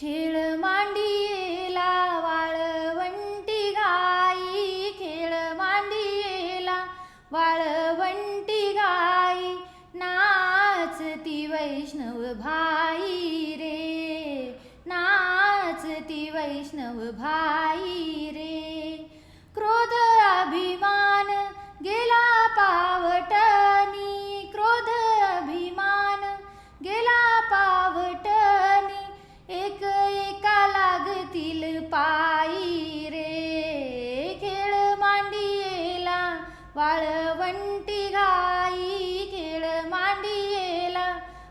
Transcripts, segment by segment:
खेळ मांडियेला वाळवंटी गाई, खेळ मांडियेला वाळवंटी गाई, नाचती वैष्णव भाई रे, नाचती वैष्णव भाई रे। क्रोध अभिमान गेला पावटनी, क्रोध अभिमान गेला पावटनी, एक एका लागतील पायी रे। खेळ मांडियेला वाळवंटी गाई, खेळ मांडियेला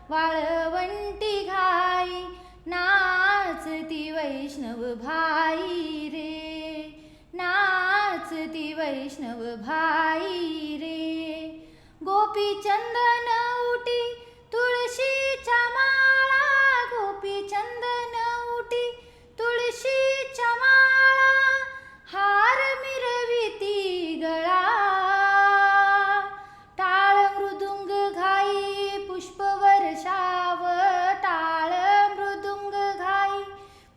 वाळवंटी गाई, नाचती वैष्णव भाई रे, नाचती वैष्णव भाई रे। गोपी चंदन उटी तुळशीच्या माळा, गोपी चंदन उटी तुळशीच्या माळा, हार मिरविती गळा, टाळ मृदुंग घाई पुष्पवर्षाव, टाळ मृदुंग घाई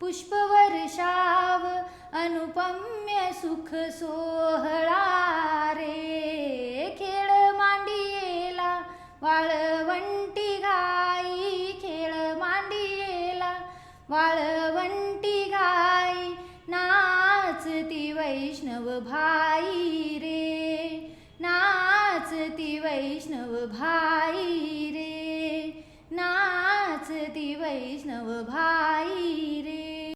पुष्पवर्षाव, अनुपम्य सुख सोहळा रे। खेळ मांडियेला वाळवंटी गाई, खेळ मांडियेला वाळवंटी गाई, नाचती वैष्णव भाई रे, नाचती वैष्णव भाई रे, नाचती वैष्णव भाई रे।